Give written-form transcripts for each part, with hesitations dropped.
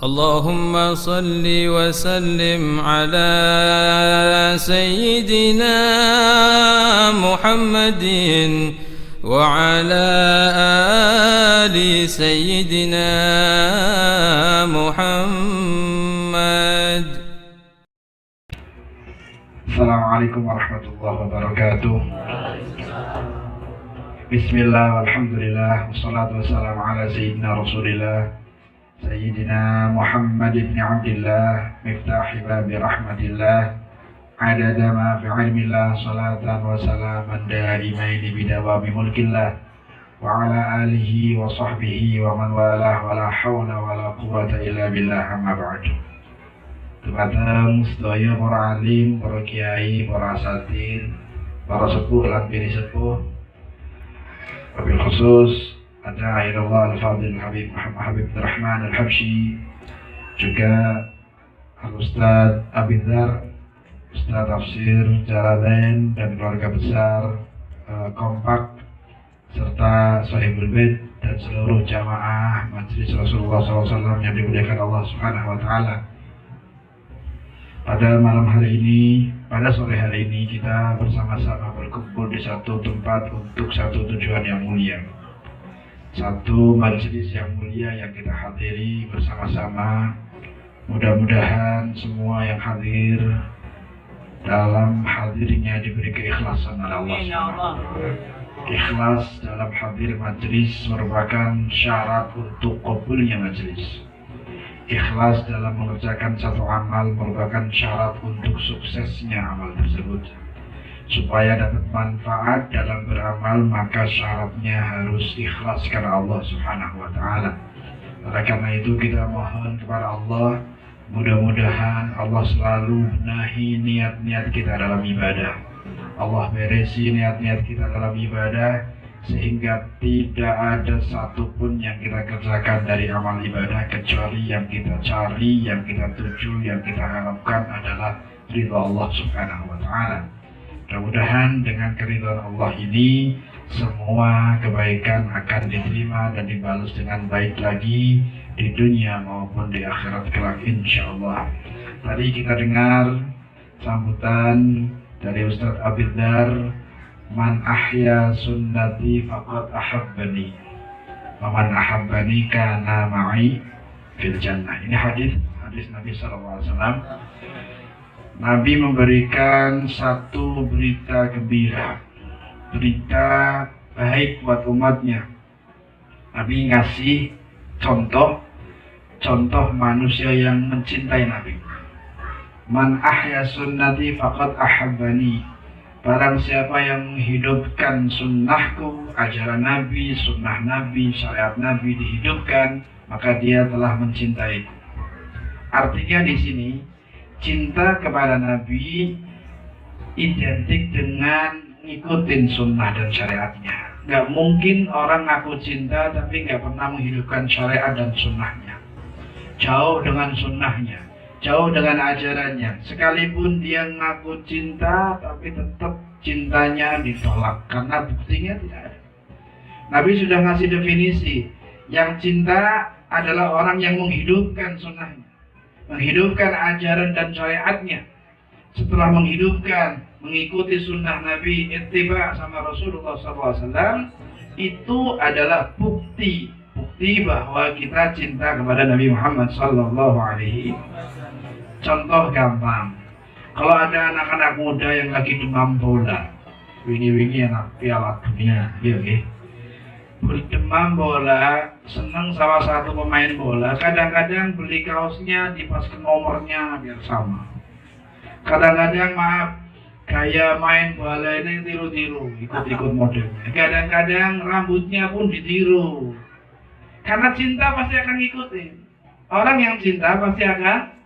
اللهم صل وسلم على سيدنا محمد وعلى آل سيدنا محمد. السلام عليكم ورحمة الله وبركاته. بسم الله والحمد لله والصلاة والسلام على سيدنا رسول الله سيدنا محمد بن عبد الله مفتاح باب رحمة الله عدد ما في علم الله صلاة وسلاما دائمين بدوام ملك الله وعلى آله وصحبه ومن والاه ولا حول ولا قوة إلا بالله أما بعد. Teman-teman sedaya para alim, para kiai, para asatidz, para sepuh lan bini sepuh, wabil khusus ada Ayatullah Al-Fadhil Habib Muhammad Habib Rahman Al-Habsyi, juga Al-Ustadz Abidhar, Ustadz Tafsir Jalalain dan keluarga besar kompak, serta Sahibul Bait dan seluruh jamaah Majelis Rasulullah SAW yang dimuliakan Allah Subhanahu wa Ta'ala. Pada malam hari ini, pada sore hari ini kita bersama-sama berkumpul di satu tempat untuk satu tujuan yang mulia. Satu majelis yang mulia yang kita hadiri bersama-sama. Mudah-mudahan semua yang hadir dalam hadirnya diberi keikhlasan oleh Allah SWT. Ikhlas dalam hadir majelis merupakan syarat untuk qabulnya majelis. Ikhlas dalam mengerjakan satu amal merupakan syarat untuk suksesnya amal tersebut. Supaya dapat manfaat dalam beramal, maka syaratnya harus ikhlas karena Allah Subhanahu wa Ta'ala. Oleh karena itu kita mohon kepada Allah, mudah-mudahan Allah selalu benahi niat-niat kita dalam ibadah. Allah beresi niat-niat kita dalam ibadah, sehingga tidak ada satupun yang kita kerjakan dari amal ibadah kecuali yang kita cari, yang kita tuju, yang kita harapkan adalah ridha Allah Subhanahu wa Ta'ala. Mudah-mudahan dengan keridhaan Allah ini semua kebaikan akan diterima dan dibalas dengan baik lagi di dunia maupun di akhirat kelak insyaallah. Tadi kita dengar sambutan dari Ustadz Abidhar, man ahya sunnati faqad ahabbani wa man ahabbani kana ma'i fil jannah. Ini hadis Nabi SAW. Nabi memberikan satu berita gembira, berita baik buat umatnya. Nabi ngasih contoh manusia yang mencintai Nabi. Man ahya sunnati faqad ahabbani. Barang siapa yang menghidupkan sunnahku, ajaran Nabi, sunnah Nabi, syariat Nabi dihidupkan, maka dia telah mencintaiku. Artinya di sini cinta kepada Nabi identik dengan ngikutin sunnah dan syariatnya. Gak mungkin orang ngaku cinta tapi gak pernah menghidupkan syariat dan sunnahnya. Jauh dengan sunnahnya, jauh dengan ajarannya. Sekalipun dia ngaku cinta tapi tetap cintanya ditolak karena buktinya tidak ada. Nabi sudah ngasih definisi, yang cinta adalah orang yang menghidupkan sunnahnya, menghidupkan ajaran dan syariatnya. Setelah menghidupkan, mengikuti sunnah Nabi, ittiba sama Rasulullah SAW, itu adalah bukti bahwa kita cinta kepada Nabi Muhammad SAW. Contoh gampang, kalau ada anak-anak muda yang lagi demam bola, wingi-wingi anak piala dunia, demam bola, senang salah satu pemain bola, kadang-kadang beli kaosnya dipaskan nomornya biar sama. Kadang-kadang gaya main bola ini tiru-tiru, ikut-ikut modelnya. Kadang-kadang rambutnya pun ditiru. Karena cinta pasti akan ngikutin. Orang yang cinta pasti akan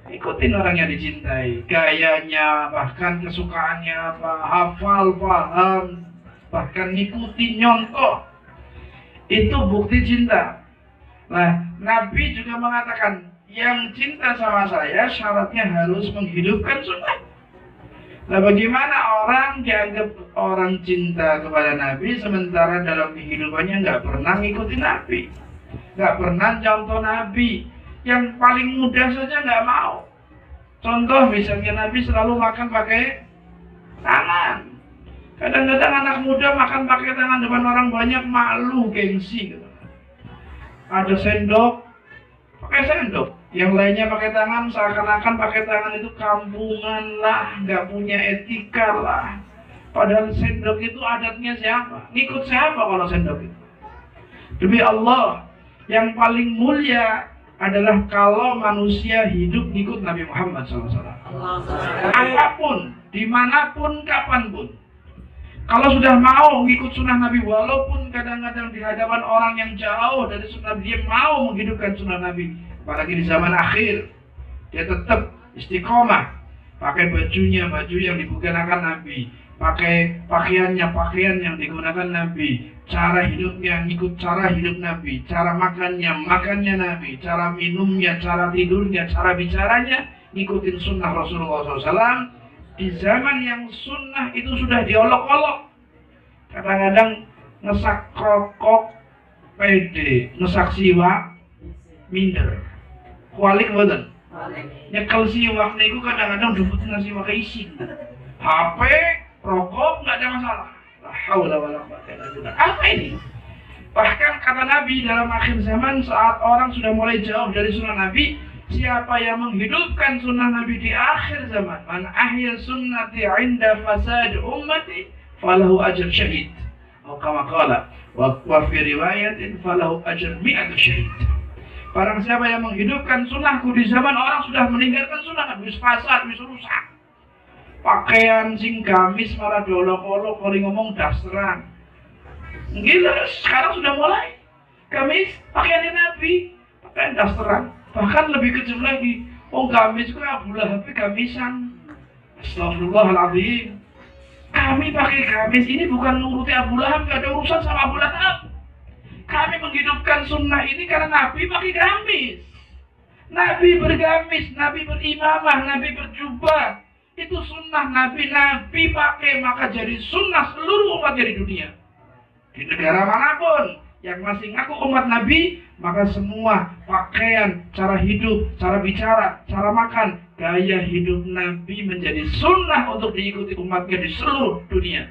ikutin orang yang dicintai. Gayanya, bahkan kesukaannya apa, hafal, paham, bahkan ngikutin, nyontoh. Itu bukti cinta. Nah, Nabi juga mengatakan, yang cinta sama saya syaratnya harus menghidupkan sunnah. Nah, bagaimana orang dianggap orang cinta kepada Nabi sementara dalam kehidupannya nggak pernah ngikutin Nabi, nggak pernah contoh Nabi. yang paling muda saja nggak mau. Contoh misalnya Nabi selalu makan pakai tangan. Kadang-kadang anak muda makan pakai tangan depan orang banyak, malu, gengsi gitu. Ada sendok, pakai sendok. Yang lainnya pakai tangan, seakan-akan pakai tangan itu kampungan lah, nggak punya etika lah. Padahal sendok itu adatnya siapa? Ngikut siapa kalau sendok itu? Demi Allah, yang paling mulia adalah kalau manusia hidup ngikut Nabi Muhammad SAW. Apapun, dimanapun, kapanpun. Kalau sudah mau ngikut sunnah Nabi, walaupun kadang-kadang di hadapan orang yang jauh dari sunnah Nabi, dia mau menghidupkan sunnah Nabi. Apalagi di zaman akhir, dia tetap istiqomah. Pakai bajunya, baju yang digunakan Nabi. Pakai pakaiannya, pakaian yang digunakan Nabi. Cara hidupnya, ngikut cara hidup Nabi. Cara makannya, makannya Nabi. Cara minumnya, cara tidurnya, cara bicaranya, ngikutin sunnah Rasulullah SAW. Di zaman yang sunnah itu sudah diolok-olok. Kadang-kadang ngesak rokok pede, ngesak siwak minder. Kualik betul. Nyekel siwak niku kadang-kadang dubutin siwak isin. HP, rokok nggak ada masalah. La haula wala quwwata illa billah. Apa ini? Bahkan kata Nabi dalam akhir zaman saat orang sudah mulai jauh dari sunnah Nabi, siapa yang menghidupkan sunnah Nabi di akhir zaman, man ahya sunnati 'inda fasad ummati falahu ajr syahid. Atau kama qala wa fi riwayatin falahu ajr 100 syahid. Barang siapa yang menghidupkan sunnahku di zaman orang sudah meninggalkan sunnah Nabi, fasad, rusak. Pakaian sing gamis malah diolok-olok, kalau ngomong dasran. Gila, sekarang sudah mulai gamis pakaian Nabi, pakaian dasran. Bahkan lebih kecil lagi, gamis itu Abu Lahab gamisan. Astagfirullahaladzim. Kami pakai gamis ini bukan nuruti Abu Lahab, gak ada urusan sama Abu Lahab. Kami menghidupkan sunnah ini karena Nabi pakai gamis. Nabi bergamis, Nabi berimamah, Nabi berjubah. Itu sunnah Nabi, Nabi pakai, maka jadi sunnah seluruh umat di dunia. Di negara manapun yang masih ngaku umat Nabi, maka semua pakaian, cara hidup, cara bicara, cara makan, gaya hidup Nabi menjadi sunnah untuk diikuti umatnya di seluruh dunia.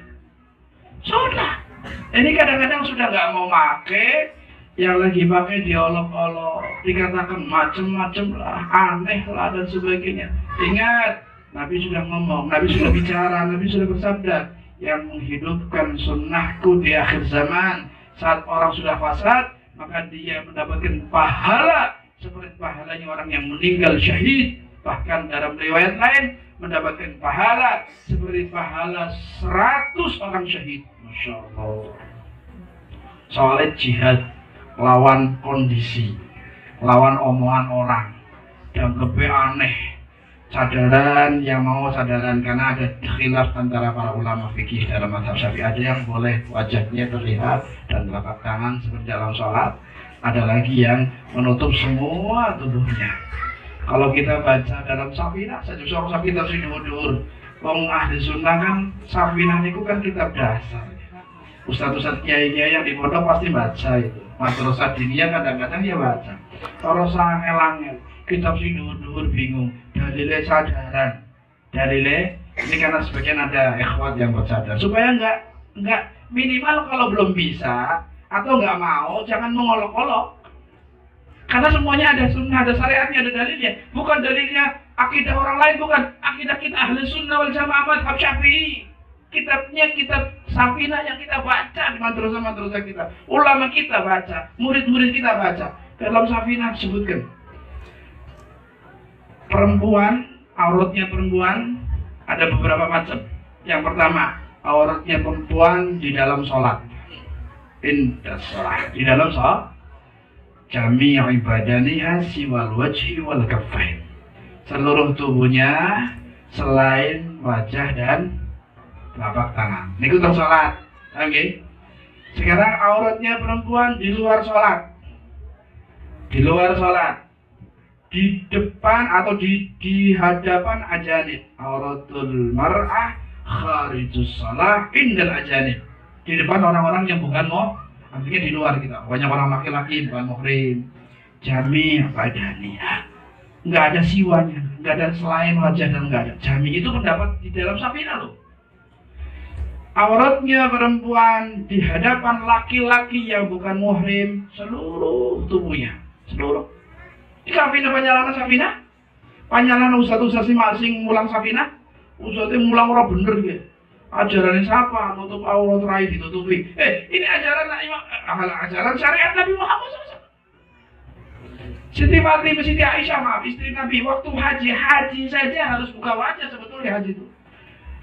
Sunnah. Ini kadang-kadang sudah nggak mau pakai, yang lagi pakai diolok-olok, dikatakan macem-macem lah, aneh lah dan sebagainya. Ingat, Nabi sudah ngomong, Nabi sudah bicara, Nabi sudah bersabda, yang menghidupkan sunnahku di akhir zaman. Saat orang sudah fasad, maka dia mendapatkan pahala seperti pahalanya orang yang meninggal syahid. Bahkan dalam riwayat lain mendapatkan pahala seperti pahala 100 orang syahid. Masya Allah. Soalnya jihad, lawan kondisi, lawan omongan orang, dianggapnya aneh. Sadaran yang mau sadaran, karena ada khilaf antara para ulama fikih dalam mazhab Syafi'i. Ada yang boleh wajahnya terlihat dan telapak tangan seperti dalam sholat, ada lagi yang menutup semua tubuhnya. Kalau kita baca dalam Safinah saja, seorang Safinah sih dur, wong ahli sunnah kan Safinah itu kan kitab dasar. Ustadz-ustadz kiai-kiai yang di pondok pasti baca itu. Madrasah diniyah kadang-kadang ya baca. Kalau sange-langel kitab sih dur bingung. Dalilnya sadaran, dalilnya ini karena sebagian ada ikhwat yang bersadar supaya nggak minimal kalau belum bisa atau nggak mau jangan mengolok-olok, karena semuanya ada sunnah, ada syariatnya, ada dalilnya. Bukan dalilnya akidah orang lain, bukan akidah kita ahli sunnah wal jamaah mazhab Syafi'i. Kitabnya kitab Safinah yang kita baca di madrasah kita, ulama kita baca, murid-murid kita baca. Dalam Safinah sebutkan perempuan, auratnya perempuan ada beberapa macam. Yang pertama, auratnya perempuan di dalam sholat. Di dalam sholat, jami'a ibadaniha siwal wajhi wal kaffain. Seluruh tubuhnya selain wajah dan telapak tangan. Ini untuk sholat. Oke. Sekarang auratnya perempuan di luar sholat. Di luar sholat. Di depan atau di hadapan ajanib. Auratul mar'ah kharijus shalah indal ajanib. Di depan orang-orang yang bukan artinya di luar kita. Banyak orang laki-laki bukan muhrim. Jami' badaniha. nggak ada siwanya, nggak ada selain wajah dan nggak ada jami. Itu pendapat di dalam Safinah loh. Auratnya perempuan di hadapan laki-laki yang bukan muhrim seluruh tubuhnya, seluruh. Ini Safinah panjalan Safinah, panjalan ustaz-ustaz masing mulang Safinah, ustaznya mulang orang bener gitu. Ajaran siapa? Nutup aurat rai ditutupi. Ini ajaran ajaran syariat Nabi Muhammad SAW. Siti Fatimah, Siti Aisyah, maaf, istri Nabi, waktu haji saja harus buka wajah sebetulnya haji itu.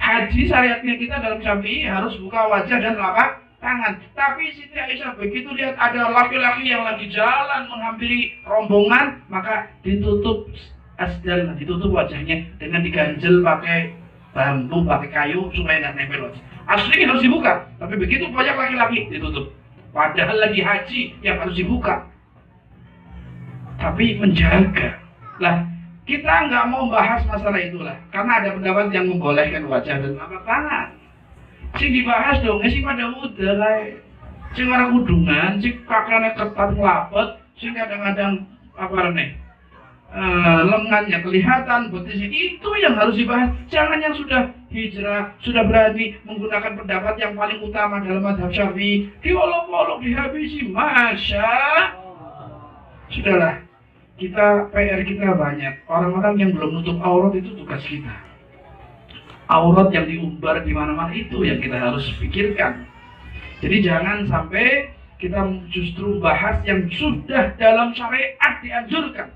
Haji syariatnya kita dalam Syafi'i harus buka wajah dan telapak tangan. Tapi Siti Aisyah begitu lihat ada laki-laki yang lagi jalan menghampiri rombongan, maka ditutup asdal, ditutup wajahnya dengan diganjel pakai bambu, pakai kayu supaya nggak nempel wajah. Aslinya harus dibuka, tapi begitu banyak laki-laki ditutup. Padahal lagi haji yang harus dibuka. Tapi menjaga. Lah, kita nggak mau bahas masalah itulah, karena ada pendapat yang membolehkan wajah dan telapak tangan. Sing dibahas dong, sing pada udah kayak sing orang kudungan, sing pakaiannya ketat ngelapet, sing kadang-kadang apa nih lengannya kelihatan, betisnya, itu yang harus dibahas. Jangan yang sudah hijrah, sudah berani menggunakan pendapat yang paling utama dalam mazhab Syafi'i, diolok-olok, dihabisi, sudahlah. PR kita banyak. Orang-orang yang belum nutup aurat itu tugas kita. Aurat yang diumbar di mana-mana itu yang kita harus pikirkan. Jadi jangan sampai kita justru bahas yang sudah dalam syariat dianjurkan.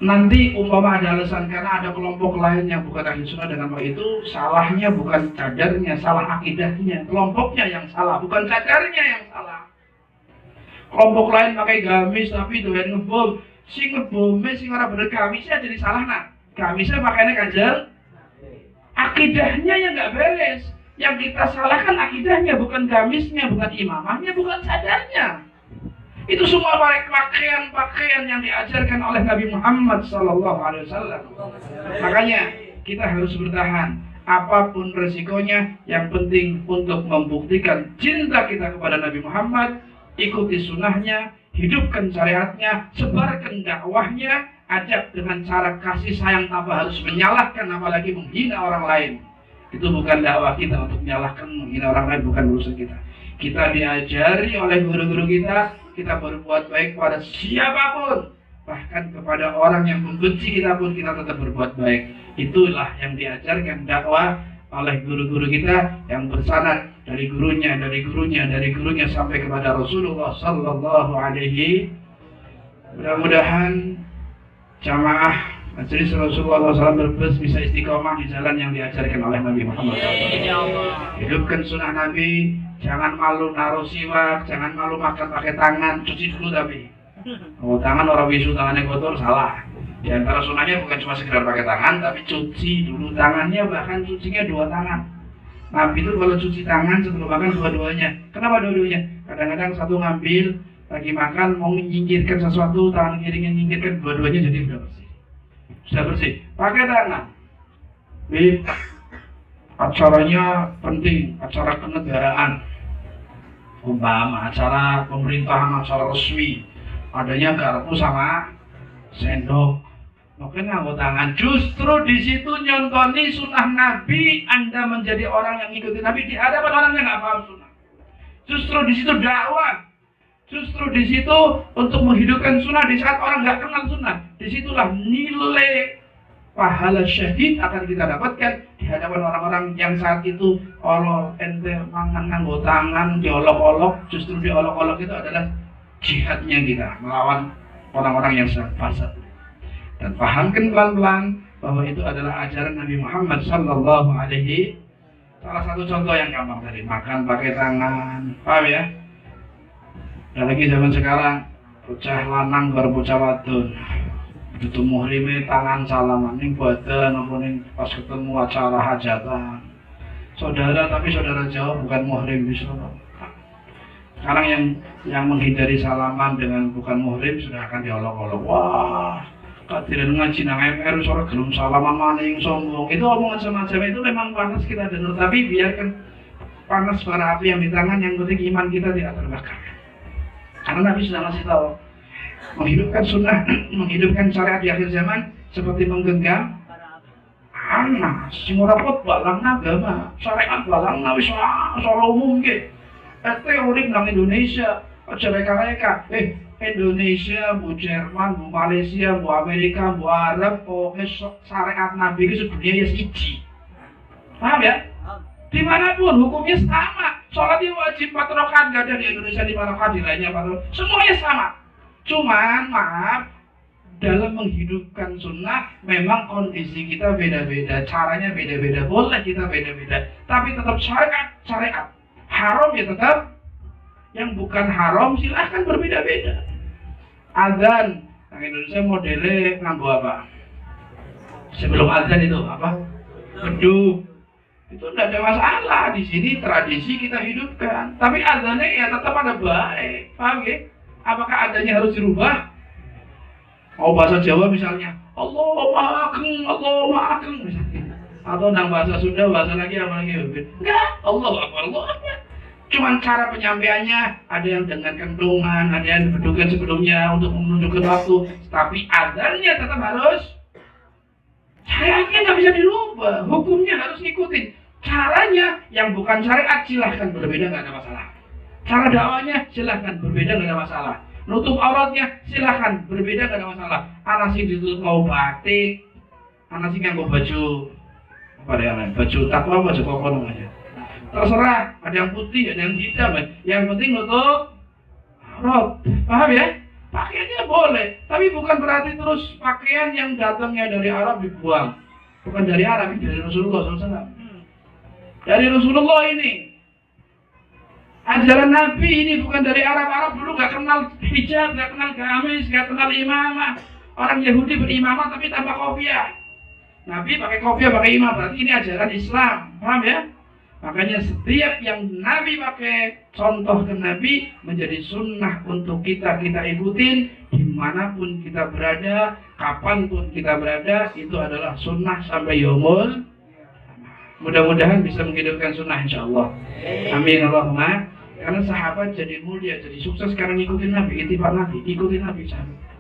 Nanti umpama ada alasan karena ada kelompok lain yang bukan ahli sunnah dengan itu, salahnya bukan cadarnya, salah akidahnya. Kelompoknya yang salah, bukan cadarnya yang salah. Kelompok lain pakai gamis tapi doyan ngebom. Si ngebomnya si ora bener gamisnya jadi salah nak. Gamisnya pakainya kanjeng. Akidahnya yang nggak beres. Yang kita salahkan akidahnya, bukan gamisnya, bukan imamahnya, bukan sadarnya. Itu semua pakaian yang diajarkan oleh Nabi Muhammad SAW. Makanya kita harus bertahan. Apapun resikonya, yang penting untuk membuktikan cinta kita kepada Nabi Muhammad. Ikuti sunnahnya, hidupkan syariatnya, sebarkan dakwahnya, ajak dengan cara kasih sayang tanpa harus menyalahkan apalagi menghina orang lain. Itu bukan dakwah kita untuk menyalahkan, menghina orang lain, bukan urusan kita. Kita diajari oleh guru-guru kita berbuat baik kepada siapapun, bahkan kepada orang yang membenci kita pun kita tetap berbuat baik. Itulah yang diajarkan dakwah oleh guru-guru kita yang bersanad dari gurunya sampai kepada Rasulullah Sallallahu Alaihi. Mudah-mudahan jamaah majelis Rasulullah SAW berbes bisa istiqomah di jalan yang diajarkan oleh Nabi Muhammad SAW. Hidupkan sunnah Nabi, jangan malu naruh siwak, jangan malu makan pakai tangan, cuci dulu tapi. Oh, tangan orang bisu tangannya kotor salah. Di antara sunnahnya bukan cuma sekedar pakai tangan, tapi cuci dulu tangannya, bahkan cucinya 2 tangan. Nabi itu kalau cuci tangan sebelum makan dua-duanya. Kenapa dua-duanya? Kadang-kadang satu ngambil, lagi makan, mau menyingkirkan sesuatu, tangan kirinya menyingkirkan, dua-duanya jadi sudah bersih. Sudah bersih. Pakai tangan. Acaranya penting, acara kenegaraan. Umpama acara pemerintahan, acara resmi, adanya garpu sama sendok. Mungkin nganggo tangan. Justru di situ nyontoni sunnah Nabi. Anda menjadi orang yang ngikuti Nabi di hadapan orang yang nggak paham sunnah. Justru di situ dakwah. Justru di situ untuk menghidupkan sunnah di saat orang nggak kenal sunnah. Disitulah nilai pahala syahid akan kita dapatkan di hadapan orang-orang yang saat itu ente mangan nganggo tangan diolok-olok. Justru diolok-olok itu adalah jihadnya kita melawan orang-orang yang sangat fasad. Dan pahamkan pelan-pelan bahwa itu adalah ajaran Nabi Muhammad Sallallahu Alaihi. Salah satu contoh yang gampang tadi, makan pakai tangan, paham ya? Dan lagi zaman sekarang, bocah lanang baru bocah wadon, begitu muhrime tangan salaman, ning badan, ning pas ketemu acara hajatan, saudara tapi saudara jauh bukan muhrim bisa. Sekarang yang menghindari salaman dengan bukan muhrim sudah akan diolok-olok. Wah, katiran ngaji nang MR sore gelem salaman maning sombong. Itu omongan semacam itu memang panas kita dengar, tapi biarkan panas bara api yang di tangan, yang penting iman kita tidak terbakar. Karena Nabi sudah ngasih tahu, Menghidupkan sunnah, menghidupkan syariat di akhir zaman seperti menggenggam anak. Sing ora khotbah lang agama, syariat balang wis ora umum ge. Teori nang Indonesia, aja reka-reka. Indonesia, bu Jerman, bu Malaysia, bu Amerika, bu Arab, pokoknya syariat Nabi itu sebenarnya ya siji. Paham ya? Dimanapun hukumnya sama. Sholatnya wajib 4 rakaat, gak ada di Indonesia 5 rakaat, di lainnya 4 rakaat. Semuanya sama. Cuman maaf, dalam menghidupkan sunnah memang kondisi kita beda-beda, caranya beda-beda, boleh kita beda-beda, tapi tetap syariat. Haram ya tetap, yang bukan haram silahkan berbeda-beda. Azan, yang Indonesia modelnya nganggo apa? Sebelum azan itu apa? Beduk. Itu tidak ada masalah. Di sini tradisi kita hidupkan. Tapi azannya ya tetap ada baik. Paham ya? Apakah azannya harus dirubah? Oh bahasa Jawa misalnya, Allahumma akeng misalnya. Atau nang bahasa Sunda, bahasa lagi apa lagi? Enggak, Allahu Akbar, Allahu Akbar. Cuman cara penyampaiannya, ada yang dengan kentungan, ada yang berdukan sebelumnya untuk menunjukkan waktu. Tapi azannya tetap harus, syariatnya nggak bisa dirubah, hukumnya harus ngikutin. Caranya yang bukan syariat silahkan berbeda, nggak ada masalah. Cara dakwanya silahkan berbeda, nggak ada masalah. Nutup auratnya silahkan berbeda, nggak ada masalah. Anak sih ditutup mau batik, anak sih nganggo baju apa ada yang lain, baju takwa, baju koko namanya. Terserah, ada yang putih, ada yang hitam. Yang penting nutup aurat. Paham ya? Pakaiannya boleh, tapi bukan berarti terus pakaian yang datangnya dari Arab dibuang. Bukan dari Arab, ini dari Rasulullah SAW. Dari Rasulullah ini. Ajaran Nabi ini bukan dari Arab. Arab dulu gak kenal hijab, gak kenal gamis, gak kenal imamah. Orang Yahudi berimamah tapi tanpa kopiah. Nabi pakai kopiah, pakai imamah. Berarti ini ajaran Islam. Paham ya? Makanya setiap yang Nabi pakai, contoh ke Nabi menjadi sunnah untuk kita ikutin dimanapun kita berada, kapanpun kita berada, itu adalah sunnah sampai yaumul. Mudah-mudahan bisa menghidupkan sunnah insya Allah. Amin Allahumma. Karena sahabat jadi mulia, jadi sukses karena ngikutin Nabi, ittiba Nabi, ikutin Nabi sahabat.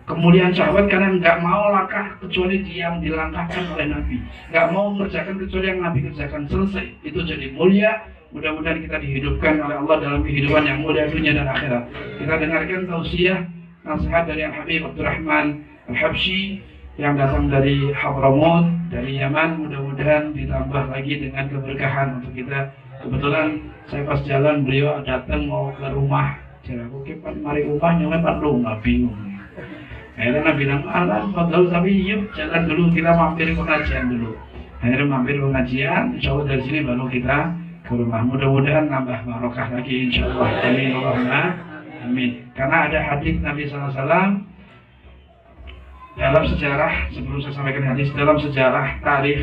Kemuliaan sahabat karena nggak mau langkah kecuali dia yang dilangkahkan oleh Nabi, nggak mau mengerjakan kecuali yang Nabi kerjakan, selesai. Itu jadi mulia. Mudah-mudahan kita dihidupkan oleh Allah dalam kehidupan yang mulia dunia dan akhirat. Kita dengarkan tausiah nasihat dari Al Habib Abdurrahman Al Habsyi yang datang dari Hadramaut, dari Yaman. Mudah-mudahan ditambah lagi dengan keberkahan untuk kita. Kebetulan saya pas jalan beliau datang mau ke rumah. Jadi aku kepan mari rumahnya lepas rumah bingung. Akhirnya bilang, fadl, tapi yuk jalan dulu, kita mampir pengajian dulu. Akhirnya mampir pengajian, insya Allah dari sini baru kita ke rumah. Mudah-mudahan nambah barokah lagi insya Allah. Amin Allahumma amin. Karena ada hadis Nabi SAW dalam sejarah, sebelum saya sampaikan hadis, dalam sejarah tarikh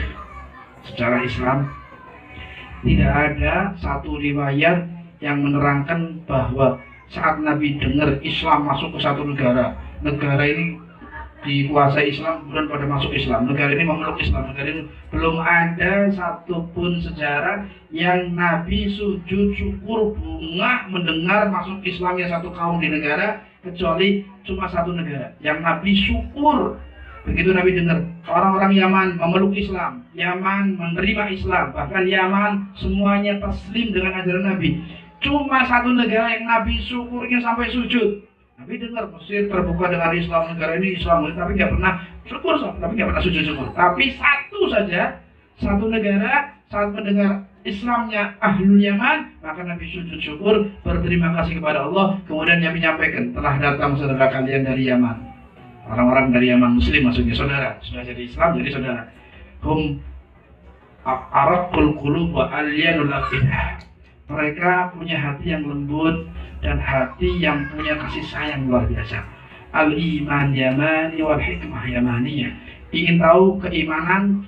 sejarah Islam tidak ada satu riwayat yang menerangkan bahwa saat Nabi dengar Islam masuk ke satu negara ini dikuasai Islam, kemudian pada masuk Islam, negara ini memeluk Islam, negara ini belum ada satupun sejarah yang Nabi sujud syukur bunga mendengar masuk Islamnya satu kaum di negara, kecuali cuma satu negara yang Nabi syukur. Begitu Nabi dengar orang-orang Yaman memeluk Islam, Yaman menerima Islam, bahkan Yaman semuanya taslim dengan ajaran Nabi. Cuma satu negara yang Nabi syukurnya sampai sujud. Nabi dengar Mesir terbuka dengan Islam, negara ini Islam, tapi nggak pernah syukur, tapi nggak pernah sujud syukur. Tapi satu saja, satu negara saat mendengar Islamnya Ahlul Yaman, maka Nabi sujud syukur, berterima kasih kepada Allah. Kemudian Nabi menyampaikan, telah datang saudara kalian dari Yaman. Orang-orang dari Yaman Muslim maksudnya saudara, sudah jadi Islam jadi saudara. Hum araqul qulub wa alyanul afidah. Mereka punya hati yang lembut dan hati yang punya kasih sayang luar biasa. Al-iman yamani wal hikmah yamaniyah. Ingin tahu keimanan,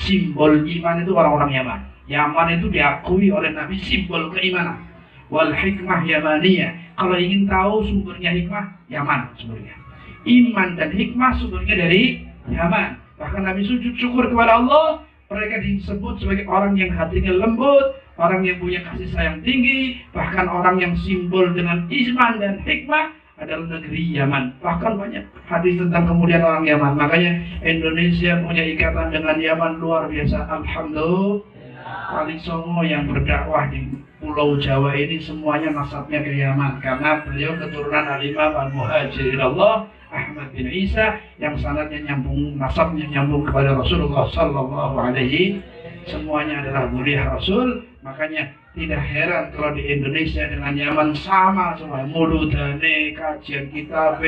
simbol iman itu orang-orang Yaman. Yaman itu diakui oleh Nabi simbol keimanan. Wal hikmah yamaniyah. Kalau ingin tahu sumbernya hikmah, Yaman sumbernya. Iman dan hikmah sumbernya dari Yaman. Bahkan Nabi sujud syukur kepada Allah. Mereka disebut sebagai orang yang hatinya lembut, orang yang punya kasih sayang tinggi, bahkan orang yang simbol dengan iman dan hikmah adalah negeri Yaman. Bahkan banyak hadis tentang kemuliaan orang Yaman. Makanya Indonesia punya ikatan dengan Yaman luar biasa. Alhamdulillah. Wali Songo yang berdakwah di Pulau Jawa ini semuanya nasabnya ke Yaman, karena beliau keturunan Al-Imam Al-Muhajir Allah Ahmad bin Isa yang sanadnya nyambung, nasabnya nyambung kepada Rasulullah Sallallahu Alaihi. Semuanya adalah zuriyah Rasul. Makanya tidak heran kalau di Indonesia dengan Yaman sama semua. Muludane, kajian kitab,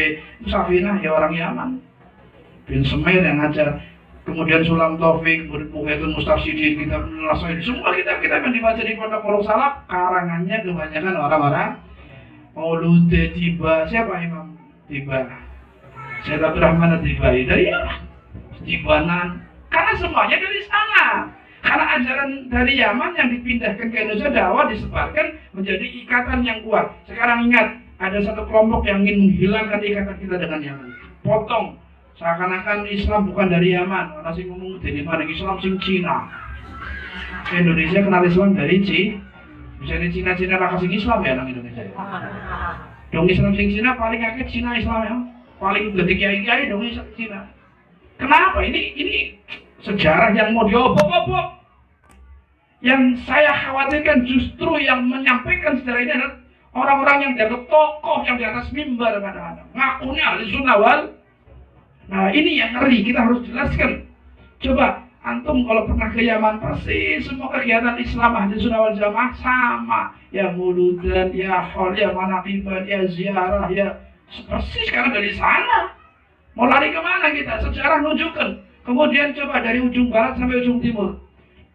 Safinah ya orang Yaman. Bin Semer yang ngajar. Kemudian Sulam Taufik, Muhyiddin Mustafsidin, kitab Nasain. Semua kitab-kitab yang dibaca di Pondok Pondok Salaf, karangannya kebanyakan orang-orang Maulud Tiba. Siapa Imam Tiba? Syekh Abdul Rahman Tiba. Dari Yaman. Tibanan. Karena semuanya dari sana. Karena ajaran dari Yaman yang dipindahkan ke Indonesia, dakwah disebarkan menjadi ikatan yang kuat. Sekarang ingat, ada satu kelompok yang ingin menghilangkan ikatan kita dengan Yaman. Potong, seakan-akan Islam bukan dari Yaman. Orang sing ngomong dari mana Islam sing Cina. Indonesia kenal Islam dari Cina. Misalnya Cina lah kasih Islam ya orang Indonesia. Dong Islam sing Cina paling akeh Cina Islam ya. Paling gede kiai-kiai dong Islam Cina. Kenapa? Ini sejarah yang mau diobok-obok. Yang saya khawatirkan justru yang menyampaikan sejarah ini adalah orang-orang yang dianggap tokoh yang di atas mimbar kadang-kadang. Ngakunya ahli sunnah wal. Nah ini yang ngeri, kita harus jelaskan. Coba antum kalau pernah ke Yaman, persis semua kegiatan Islam ahli sunnah wal jamaah sama. Ya muludan, ya hol, ya manaqiban, ya ziarah, ya persis karena dari sana. Mau lari kemana kita? Sejarah nunjukkan. Kemudian coba dari ujung barat sampai ujung timur.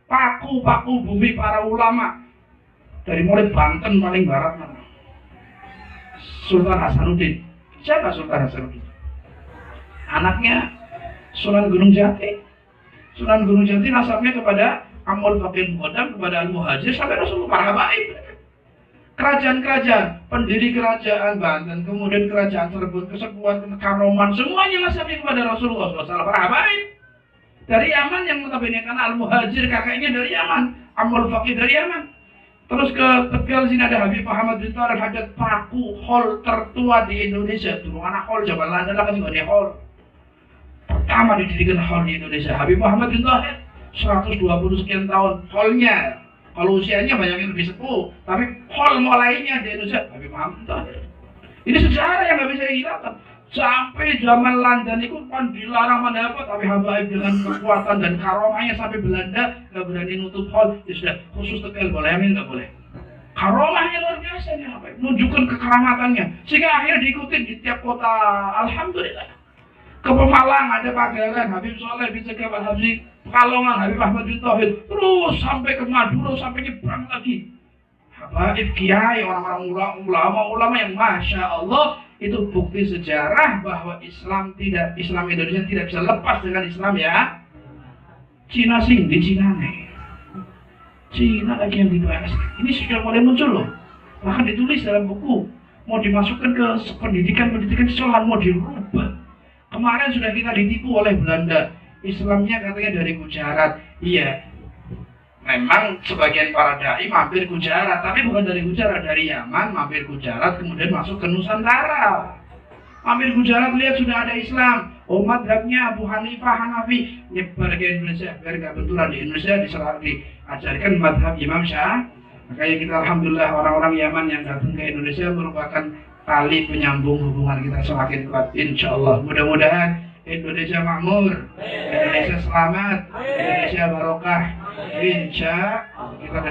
Paku bumi para ulama. Dari mulai Banten paling barat mana? Sultan Hasanuddin. Siapa Sultan Hasanuddin? Anaknya Sunan Gunung Jati. Sunan Gunung Jati nasabnya kepada Amul Faqih Muqaddam, kepada Al-Muhajir sampai Rasulullah, para habaib. Kerajaan-kerajaan, pendiri kerajaan Banten, kemudian kerajaan Cirebon, Kesepuan, Karoman, semuanya nasabnya kepada Rasulullah SAW, para habaib. Dari Yaman yang notabene kan Al-Muhajir kakaknya dari Yaman, Amul Faqih dari Yaman. Terus ke Tegal sini ada Habib Muhammad bin Tariq Haddad, paku hol tertua di Indonesia. Dulu anak hol zaman Belanda lah kan juga hol. Pertama didirikan hol di Indonesia Habib Muhammad bin Tariq, 120 sekian tahun holnya. Kalau usianya banyak yang lebih sepuh, tapi hol mulainya di Indonesia Habib Muhammad bin Tariq. Ini sejarah yang nggak bisa dihilangkan. Sampai zaman London itu kan dilarang mendapat, tapi habaib dengan kekuatan dan karomahnya sampai Belanda nggak berani nutup hall. Ya sudah, khusus Tegal boleh, Amin nggak boleh. Karomahnya luar biasa nih habaib, nunjukkan kekeramatannya, sehingga akhirnya diikuti di tiap kota. Alhamdulillah. Ke Pemalang ada Pagalan, Habib Soleh bin Segaf Al-Habsyi, Pekalongan Habib Ahmad bin Tauhid, terus sampai ke Madura, sampai nyebrang lagi. Habaib kiai, orang-orang ulama yang masya Allah. Itu bukti sejarah bahwa Islam Indonesia tidak bisa lepas dengan Islam ya. Cina sing di Cina nih. Cina lagi yang dibahas. Ini sudah mulai muncul loh. Bahkan ditulis dalam buku. Mau dimasukkan ke pendidikan sekolahan, mau dirubah. Kemarin sudah kita ditipu oleh Belanda. Islamnya katanya dari Gujarat. Iya. Memang sebagian para dai mampir Gujarat, tapi bukan dari Gujarat, dari Yaman mampir Gujarat, kemudian masuk ke Nusantara. Mampir Gujarat lihat sudah ada Islam, madhabnya Abu Hanifah, Hanafi, nyebar ke Indonesia, biar gak benturan di Indonesia, diajarkan madhab Imam Syafi'i. Makanya kita alhamdulillah orang-orang Yaman yang datang ke Indonesia merupakan tali penyambung hubungan kita semakin kuat, insya Allah. Mudah-mudahan Indonesia makmur, Indonesia selamat, Indonesia barokah. Insya Allah kita